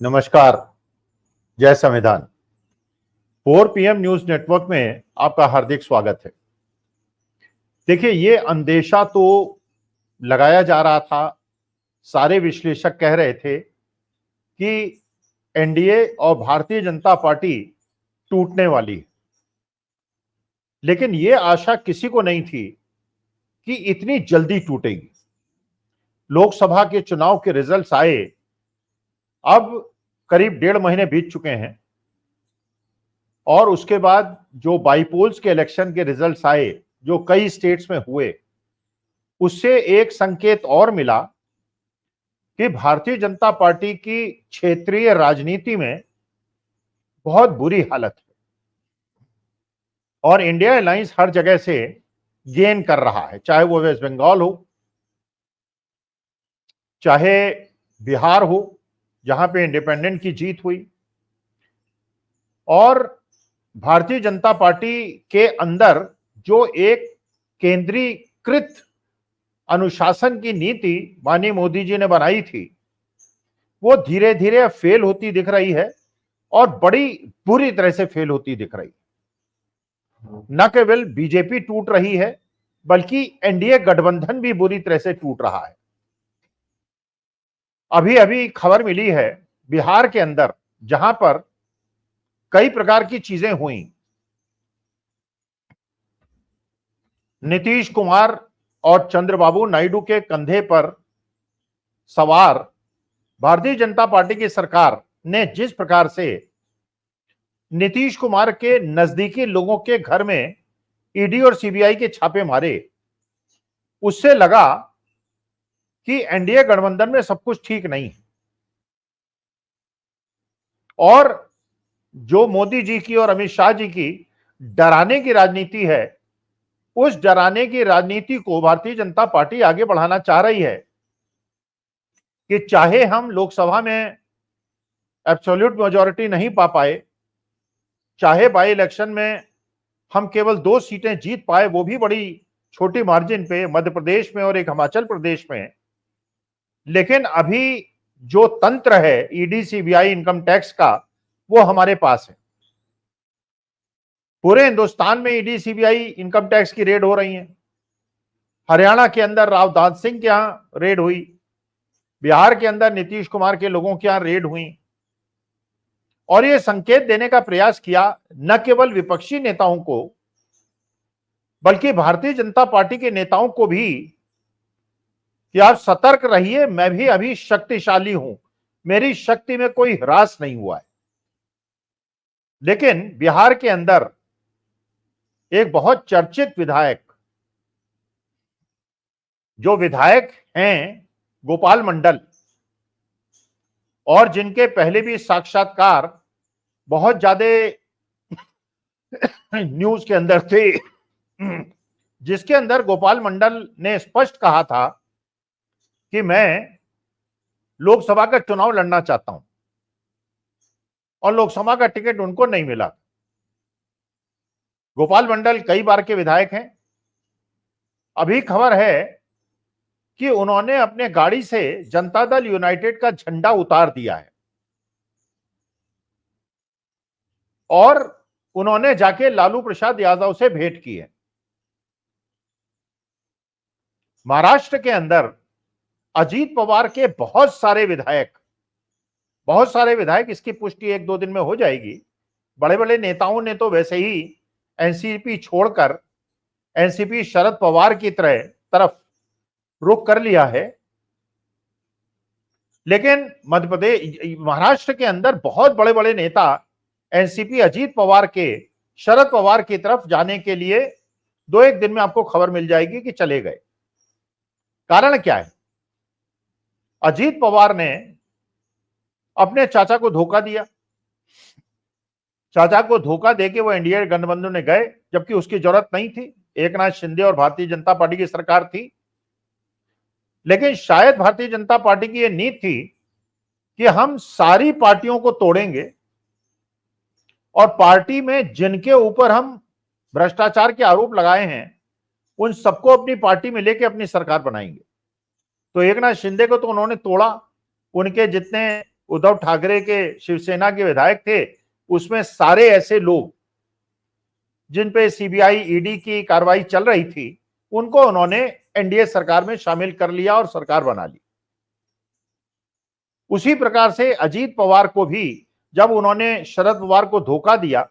नमस्कार। जय संविधान। 4 PM न्यूज नेटवर्क में आपका हार्दिक स्वागत है। देखिए, ये अंदेशा तो लगाया जा रहा था, सारे विश्लेषक कह रहे थे कि एनडीए और भारतीय जनता पार्टी टूटने वाली है, लेकिन ये आशा किसी को नहीं थी कि इतनी जल्दी टूटेगी। लोकसभा के चुनाव के रिजल्ट्स आए, अब करीब 1.5 महीने बीत चुके हैं और उसके बाद जो बाईपोल्स के इलेक्शन के रिजल्ट्स आए जो कई स्टेट्स में हुए, उससे एक संकेत और मिला कि भारतीय जनता पार्टी की क्षेत्रीय राजनीति में बहुत बुरी हालत है और इंडिया अलायंस हर जगह से गेन कर रहा है, चाहे वो वेस्ट बंगाल हो, चाहे बिहार हो जहां पे इंडिपेंडेंट की जीत हुई, और भारतीय जनता पार्टी के अंदर जो एक केंद्रीकृत अनुशासन की नीति माननीय मोदी जी ने बनाई थी, वो धीरे धीरे फेल होती दिख रही है और बड़ी बुरी तरह से फेल होती दिख रही है। न केवल बीजेपी टूट रही है, बल्कि एनडीए गठबंधन भी बुरी तरह से टूट रहा है। अभी अभी खबर मिली है बिहार के अंदर, जहां पर कई प्रकार की चीजें हुई। नीतीश कुमार और चंद्रबाबू नायडू के कंधे पर सवार भारतीय जनता पार्टी की सरकार ने जिस प्रकार से नीतीश कुमार के नजदीकी लोगों के घर में ईडी और सीबीआई के छापे मारे, उससे लगा कि एनडीए गठबंधन में सब कुछ ठीक नहीं है और जो मोदी जी की और अमित शाह जी की डराने की राजनीति है, उस डराने की राजनीति को भारतीय जनता पार्टी आगे बढ़ाना चाह रही है कि चाहे हम लोकसभा में एब्सोल्यूट मेजॉरिटी नहीं पा पाए, चाहे बाई इलेक्शन में हम केवल 2 सीटें जीत पाए, वो भी बड़ी छोटी मार्जिन पे, मध्य प्रदेश में और एक हिमाचल प्रदेश में, लेकिन अभी जो तंत्र है ईडी सीबीआई इनकम टैक्स का, वो हमारे पास है। पूरे हिंदुस्तान में ईडी सीबीआई इनकम टैक्स की रेड हो रही है। हरियाणा के अंदर राव दान सिंह के यहां रेड हुई, बिहार के अंदर नीतीश कुमार के लोगों के यहां रेड हुई और यह संकेत देने का प्रयास किया न केवल विपक्षी नेताओं को, बल्कि भारतीय जनता पार्टी के नेताओं को भी कि आप सतर्क रहिए, मैं भी अभी शक्तिशाली हूं, मेरी शक्ति में कोई ह्रास नहीं हुआ है। लेकिन बिहार के अंदर एक बहुत चर्चित विधायक, जो विधायक हैं गोपाल मंडल, और जिनके पहले भी साक्षात्कार बहुत ज्यादा न्यूज के अंदर थे, जिसके अंदर गोपाल मंडल ने स्पष्ट कहा था कि मैं लोकसभा का चुनाव लड़ना चाहता हूं और लोकसभा का टिकट उनको नहीं मिला। गोपाल मंडल कई बार के विधायक हैं। अभी खबर है कि उन्होंने अपने गाड़ी से जनता दल यूनाइटेड का झंडा उतार दिया है और उन्होंने जाके लालू प्रसाद यादव से भेंट की है। महाराष्ट्र के अंदर अजीत पवार के बहुत सारे विधायक, इसकी पुष्टि 1-2 दिन में हो जाएगी। बड़े बड़े नेताओं ने तो वैसे ही एनसीपी छोड़कर एनसीपी शरद पवार की तरफ रुख कर लिया है, लेकिन मध्य प्रदेश, महाराष्ट्र के अंदर बहुत बड़े बड़े नेता एनसीपी अजीत पवार के शरद पवार की तरफ जाने के लिए 2-1 दिन में आपको खबर मिल जाएगी कि चले गए। कारण क्या है? अजीत पवार ने अपने चाचा को धोखा दिया। चाचा को धोखा देके वो एनडीए गठबंधन में गए, जबकि उसकी जरूरत नहीं थी। एकनाथ शिंदे और भारतीय जनता पार्टी की सरकार थी, लेकिन शायद भारतीय जनता पार्टी की यह नीति थी कि हम सारी पार्टियों को तोड़ेंगे और पार्टी में जिनके ऊपर हम भ्रष्टाचार के आरोप लगाए हैं, उन सबको अपनी पार्टी में लेके अपनी सरकार बनाएंगे। तो एकनाथ शिंदे को तो उन्होंने तोड़ा, उनके जितने उद्धव ठाकरे के शिवसेना के विधायक थे, उसमें सारे ऐसे लोग जिन पे सीबीआई ईडी की कार्रवाई चल रही थी, उनको उन्होंने एनडीए सरकार में शामिल कर लिया और सरकार बना ली। उसी प्रकार से अजीत पवार को भी जब उन्होंने शरद पवार को धोखा दिया,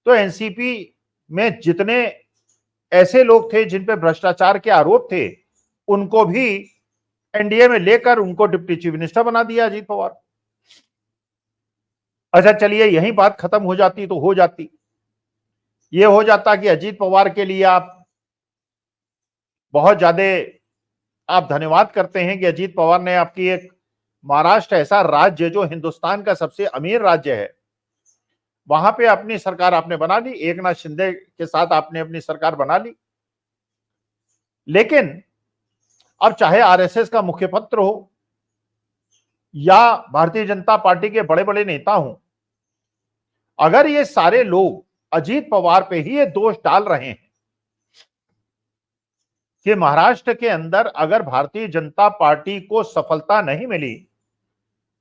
तो एनसीपी में जितने ऐसे लोग थे जिन पे भ्रष्टाचार के आरोप थे, उनको भी एनडीए में लेकर उनको डिप्टी चीफ मिनिस्टर बना दिया अजीत पवार। अच्छा चलिए, यही बात खत्म हो जाती तो हो जाती। ये हो जाता कि अजीत पवार के लिए आप बहुत ज्यादा आप धन्यवाद करते हैं कि अजीत पवार ने आपकी एक महाराष्ट्र ऐसा राज्य जो हिंदुस्तान का सबसे अमीर राज्य है, वहां पे अपनी सरकार आपने बना ली, एकनाथ शिंदे के साथ आपने अपनी सरकार बना ली। लेकिन अब चाहे आरएसएस का मुखपत्र हो या भारतीय जनता पार्टी के बड़े बड़े नेता हों, अगर ये सारे लोग अजीत पवार पे ही ये दोष डाल रहे हैं कि महाराष्ट्र के अंदर अगर भारतीय जनता पार्टी को सफलता नहीं मिली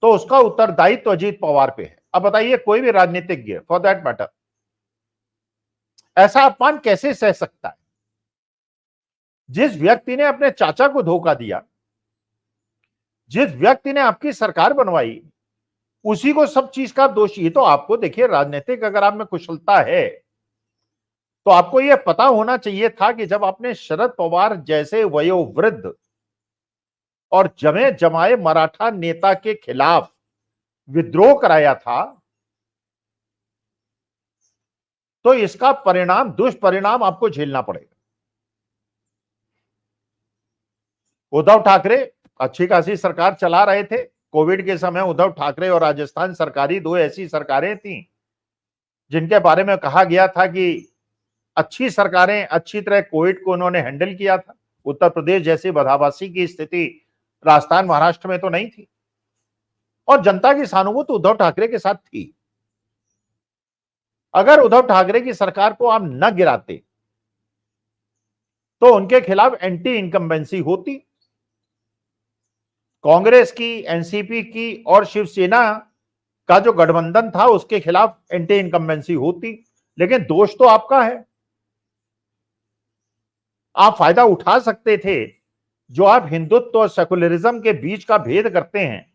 तो उसका उत्तरदायित्व अजीत पवार पे है। अब बताइए, कोई भी राजनीतिज्ञ फॉर दैट मैटर ऐसा अपमान कैसे सह सकता है? जिस व्यक्ति ने अपने चाचा को धोखा दिया, जिस व्यक्ति ने आपकी सरकार बनवाई, उसी को सब चीज का दोषी। तो आपको देखिए, राजनीतिक अगर आप में कुशलता है तो आपको यह पता होना चाहिए था कि जब आपने शरद पवार जैसे वयोवृद्ध और जमे जमाए मराठा नेता के खिलाफ विद्रोह कराया था, तो इसका परिणाम, दुष्परिणाम आपको झेलना पड़ेगा। उद्धव ठाकरे अच्छी खासी सरकार चला रहे थे। कोविड के समय उद्धव ठाकरे और राजस्थान सरकारी दो ऐसी सरकारें थीं जिनके बारे में कहा गया था कि अच्छी सरकारें अच्छी तरह कोविड को उन्होंने हैंडल किया था। उत्तर प्रदेश जैसी बदहाबासी की स्थिति राजस्थान महाराष्ट्र में तो नहीं थी, और जनता की सहानुभूति उद्धव ठाकरे के साथ थी। अगर उद्धव ठाकरे की सरकार को आप न गिराते तो उनके खिलाफ एंटी इनकम्बेंसी होती। कांग्रेस की, एनसीपी की और शिवसेना का जो गठबंधन था उसके खिलाफ एंटी इनकम्बेंसी होती। लेकिन दोष तो आपका है। आप फायदा उठा सकते थे, जो आप हिंदुत्व और सेकुलरिज्म के बीच का भेद करते हैं।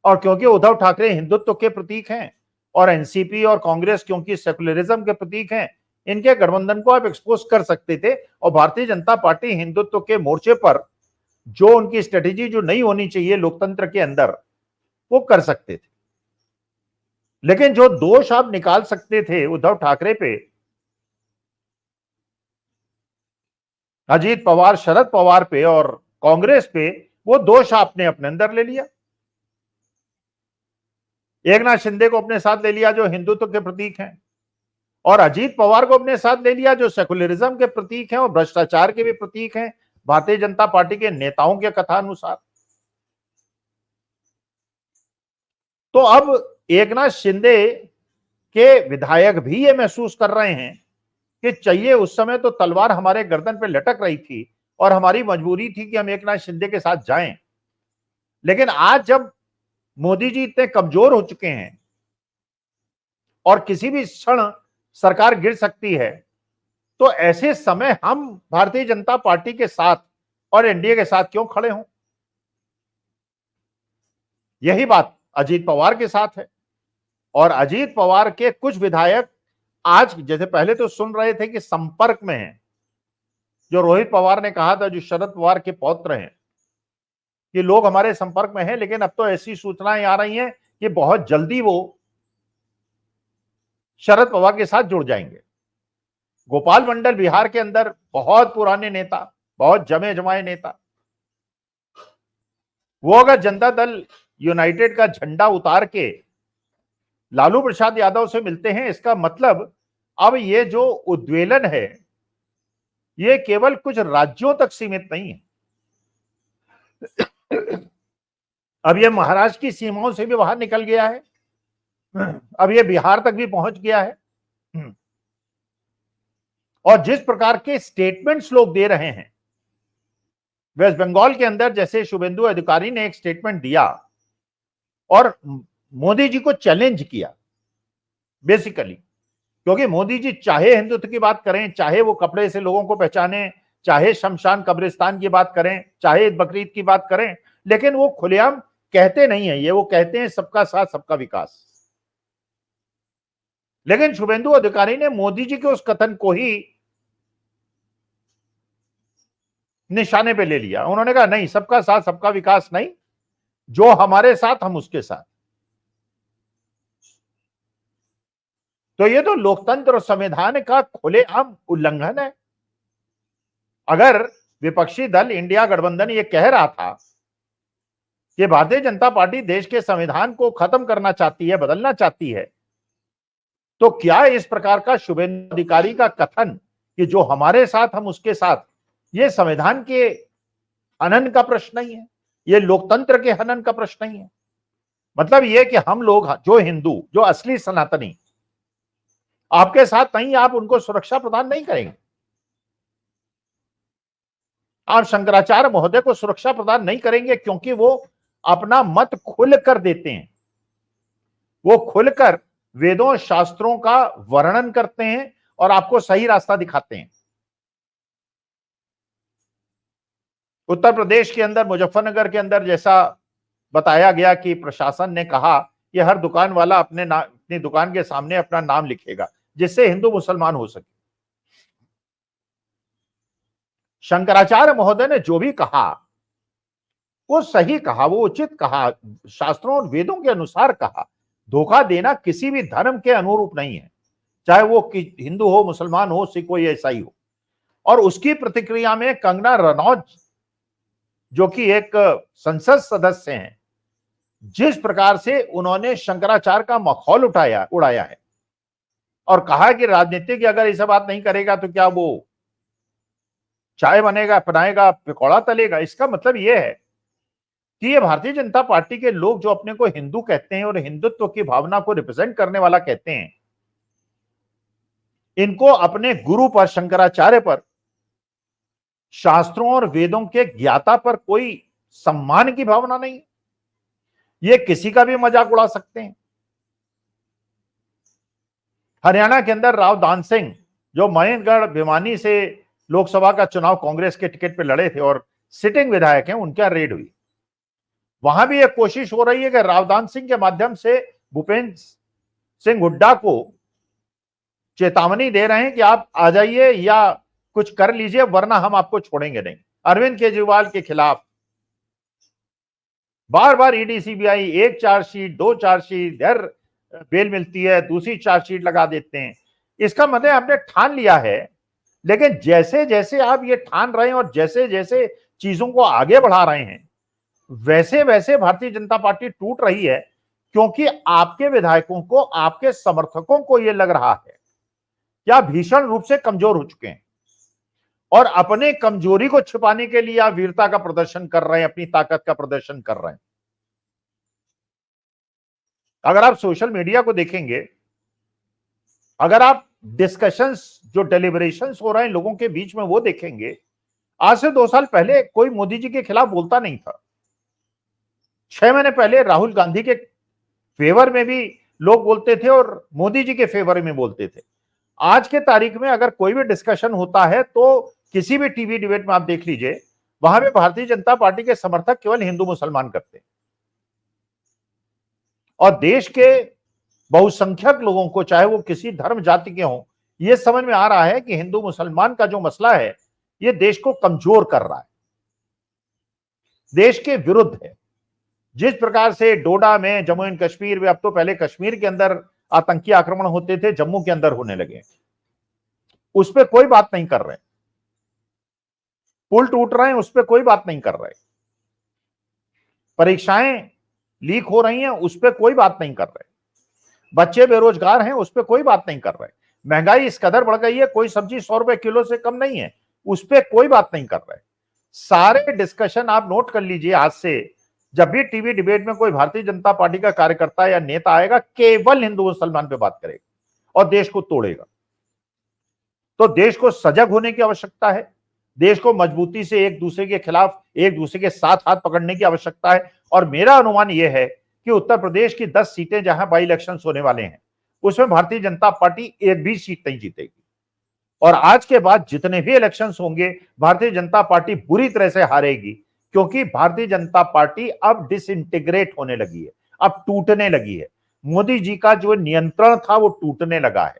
और क्योंकि उद्धव ठाकरे हिंदुत्व के प्रतीक हैं और एनसीपी और कांग्रेस क्योंकि सेकुलरिज्म के प्रतीक हैं, इनके गठबंधन को आप एक्सपोज कर सकते थे। और भारतीय जनता पार्टी हिंदुत्व के मोर्चे पर जो उनकी स्ट्रेटेजी जो नहीं होनी चाहिए लोकतंत्र के अंदर, वो कर सकते थे। लेकिन जो दोष आप निकाल सकते थे उद्धव ठाकरे पे, अजीत पवार, शरद पवार पे और कांग्रेस पे, वो दोष आपने अपने अंदर ले लिया। एकनाथ शिंदे को अपने साथ ले लिया जो हिंदुत्व के प्रतीक हैं, और अजीत पवार को अपने साथ ले लिया जो सेकुलरिज्म के प्रतीक हैं और भ्रष्टाचार के भी प्रतीक हैं भारतीय जनता पार्टी के नेताओं के कथानुसार। तो अब एकनाथ शिंदे के विधायक भी ये महसूस कर रहे हैं कि चाहिए, उस समय तो तलवार हमारे गर्दन पे लटक रही थी और हमारी मजबूरी थी कि हम एकनाथ शिंदे के साथ जाएं। लेकिन आज जब मोदी जी इतने कमजोर हो चुके हैं और किसी भी क्षण सरकार गिर सकती है, तो ऐसे समय हम भारतीय जनता पार्टी के साथ और एनडीए के साथ क्यों खड़े हों? यही बात अजीत पवार के साथ है। और अजीत पवार के कुछ विधायक आज, जैसे पहले तो सुन रहे थे कि संपर्क में हैं, जो रोहित पवार ने कहा था, जो शरद पवार के पौत्र हैं, कि लोग हमारे संपर्क में हैं, लेकिन अब तो ऐसी सूचनाएं आ रही हैं कि बहुत जल्दी वो शरद पवार के साथ जुड़ जाएंगे। गोपाल मंडल बिहार के अंदर बहुत पुराने नेता, बहुत जमे जमाए नेता, वो अगर जनता दल यूनाइटेड का झंडा उतार के लालू प्रसाद यादव से मिलते हैं, इसका मतलब अब ये जो उद्वेलन है ये केवल कुछ राज्यों तक सीमित नहीं है। अब ये महाराष्ट्र की सीमाओं से भी बाहर निकल गया है, अब ये बिहार तक भी पहुंच गया है। और जिस प्रकार के स्टेटमेंट्स लोग दे रहे हैं, वेस्ट बंगाल के अंदर जैसे शुभेंदु अधिकारी ने एक स्टेटमेंट दिया, और मोदी जी को चैलेंज किया बेसिकली, क्योंकि मोदी जी चाहे हिंदुत्व की बात करें, चाहे वो कपड़े से लोगों को पहचाने, चाहे शमशान कब्रिस्तान की बात करें, चाहे बकरीद की बात करें, लेकिन वो खुलेआम कहते नहीं है ये, वो कहते हैं सबका साथ सबका विकास। लेकिन शुभेंदु अधिकारी ने मोदी जी के उस कथन को ही निशाने पे ले लिया। उन्होंने कहा नहीं, सबका साथ सबका विकास नहीं, जो हमारे साथ हम उसके साथ। तो ये तो लोकतंत्र और संविधान का खुलेआम उल्लंघन है। अगर विपक्षी दल इंडिया गठबंधन ये कह रहा था कि भारतीय जनता पार्टी देश के संविधान को खत्म करना चाहती है, बदलना चाहती है, तो क्या इस प्रकार का शुभेंदु अधिकारी का कथन कि जो हमारे साथ हम उसके साथ, ये संविधान के हनन का प्रश्न नहीं है, ये लोकतंत्र के हनन का प्रश्न नहीं है। मतलब ये कि हम लोग जो हिंदू, जो असली सनातनी आपके साथ नहीं, आप उनको सुरक्षा प्रदान नहीं करेंगे, आप शंकराचार्य महोदय को सुरक्षा प्रदान नहीं करेंगे, क्योंकि वो अपना मत खुलकर देते हैं, वो खुलकर वेदों शास्त्रों का वर्णन करते हैं और आपको सही रास्ता दिखाते हैं। उत्तर प्रदेश के अंदर, मुजफ्फरनगर के अंदर जैसा बताया गया कि प्रशासन ने कहा कि हर दुकान वाला अपनी दुकान के सामने अपना नाम लिखेगा, जिससे हिंदू मुसलमान हो सके। शंकराचार्य महोदय ने जो भी कहा वो सही कहा, वो उचित कहा, शास्त्रों और वेदों के अनुसार कहा। धोखा देना किसी भी धर्म के अनुरूप नहीं है, चाहे वो हिंदू हो, मुसलमान हो, सिख हो या ईसाई हो। और उसकी प्रतिक्रिया में कंगना रनौत, जो कि एक संसद सदस्य हैं, जिस प्रकार से उन्होंने शंकराचार्य का मखौल उड़ाया है और कहा कि राजनीतिक अगर ऐसा बात नहीं करेगा तो क्या वो चाय बनेगा, बनाएगा, पकौड़ा तलेगा। इसका मतलब यह है कि ये भारतीय जनता पार्टी के लोग जो अपने को हिंदू कहते हैं और हिंदुत्व की भावना को रिप्रेजेंट करने वाला कहते हैं, इनको अपने गुरु पर, शंकराचार्य पर, शास्त्रों और वेदों के ज्ञाता पर कोई सम्मान की भावना नहीं। ये किसी का भी मजाक उड़ा सकते हैं। हरियाणा के अंदर राव दान सिंह, जो महेंद्रगढ़ भिवानी से लोकसभा का चुनाव कांग्रेस के टिकट पर लड़े थे और सिटिंग विधायक हैं, उनका रेड हुई। वहां भी एक कोशिश हो रही है कि रावदान सिंह के माध्यम से भूपेंद्र सिंह हुड्डा को चेतावनी दे रहे हैं कि आप आ जाइए या कुछ कर लीजिए, वरना हम आपको छोड़ेंगे नहीं। अरविंद केजरीवाल के खिलाफ बार बार ईडी सीबीआई, एक चार्जशीट, दो चार्जशीट, फिर बेल मिलती है, दूसरी चार्जशीट लगा देते हैं। इसका मतलब आपने ठान लिया है, लेकिन जैसे जैसे आप ये ठान रहे हैं और जैसे जैसे चीजों को आगे बढ़ा रहे हैं, वैसे वैसे भारतीय जनता पार्टी टूट रही है, क्योंकि आपके विधायकों को, आपके समर्थकों को यह लग रहा है कि आप भीषण रूप से कमजोर हो चुके हैं और अपने कमजोरी को छिपाने के लिए आप वीरता का प्रदर्शन कर रहे हैं, अपनी ताकत का प्रदर्शन कर रहे हैं। अगर आप सोशल मीडिया को देखेंगे, अगर आप डिस्कशंस, जो डेलिब्रेशंस हो रहे हैं लोगों के बीच में, वो देखेंगे, आज से 2 साल पहले कोई मोदी जी के खिलाफ बोलता नहीं था। 6 महीने पहले राहुल गांधी के फेवर में भी लोग बोलते थे और मोदी जी के फेवर में बोलते थे। आज के तारीख में अगर कोई भी डिस्कशन होता है तो किसी भी टीवी डिबेट में आप देख लीजिए, वहां पे भारतीय जनता पार्टी के समर्थक केवल हिंदू मुसलमान करते हैं। और देश के बहुसंख्यक लोगों को, चाहे वो किसी धर्म जाति के हों, यह समझ में आ रहा है कि हिंदू मुसलमान का जो मसला है, यह देश को कमजोर कर रहा है, देश के विरुद्ध है। जिस प्रकार से डोडा में, जम्मू एंड कश्मीर में, अब तो पहले कश्मीर के अंदर आतंकी आक्रमण होते थे, जम्मू के अंदर होने लगे, उस पर कोई बात नहीं कर रहे। पुल टूट रहे हैं, उस पर कोई बात नहीं कर रहे। परीक्षाएं लीक हो रही हैं, उस पर कोई बात नहीं कर रहे। बच्चे बेरोजगार हैं, उस पर कोई बात नहीं कर रहे। महंगाई इस कदर बढ़ गई है, कोई सब्जी 100 रुपए किलो से कम नहीं है, उस पर कोई बात नहीं कर रहे। सारे डिस्कशन आप नोट कर लीजिए, आज से जब भी टीवी डिबेट में कोई भारतीय जनता पार्टी का कार्यकर्ता या नेता आएगा, केवल हिंदू मुसलमान पे बात करेगा और देश को तोड़ेगा। तो देश को सजग होने की आवश्यकता है, देश को मजबूती से एक दूसरे के खिलाफ, एक दूसरे के साथ हाथ पकड़ने की आवश्यकता है। और मेरा अनुमान यह है कि उत्तर प्रदेश की 10 सीटें जहां बाई इलेक्शन होने वाले हैं उसमें भारतीय जनता पार्टी एक भी सीट नहीं जीतेगी। और आज के बाद जितने भी इलेक्शंस होंगे भारतीय जनता पार्टी बुरी तरह से हारेगी, क्योंकि भारतीय जनता पार्टी अब डिसइंटीग्रेट होने लगी है, अब टूटने लगी है। मोदी जी का जो नियंत्रण था वो टूटने लगा है।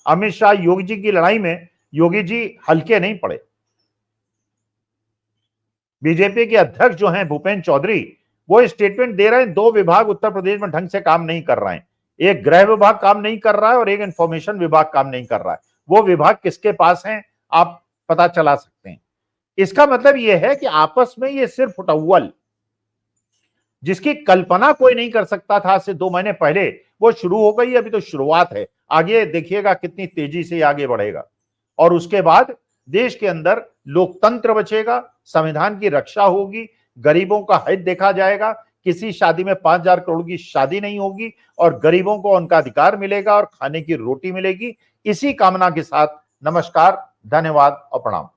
अमित शाह योगी जी की लड़ाई में योगी जी हल्के नहीं पड़े। बीजेपी के अध्यक्ष जो हैं भूपेंद्र चौधरी, वो स्टेटमेंट दे रहे हैं 2 विभाग उत्तर प्रदेश में ढंग से काम नहीं कर रहे हैं। एक गृह विभाग काम नहीं कर रहा है और एक इंफॉर्मेशन विभाग काम नहीं कर रहा है। वो विभाग किसके पास हैं आप पता चला सकते हैं। इसका मतलब यह है कि आपस में ये सिर्फ उटव्वल, जिसकी कल्पना कोई नहीं कर सकता था आज से 2 महीने पहले, वो शुरू हो गई। अभी तो शुरुआत है, आगे देखिएगा कितनी तेजी से आगे बढ़ेगा। और उसके बाद देश के अंदर लोकतंत्र बचेगा, संविधान की रक्षा होगी, गरीबों का हित देखा जाएगा, किसी शादी में 5,000 करोड़ की शादी नहीं होगी और गरीबों को उनका अधिकार मिलेगा और खाने की रोटी मिलेगी। इसी कामना के साथ नमस्कार, धन्यवाद और प्रणाम।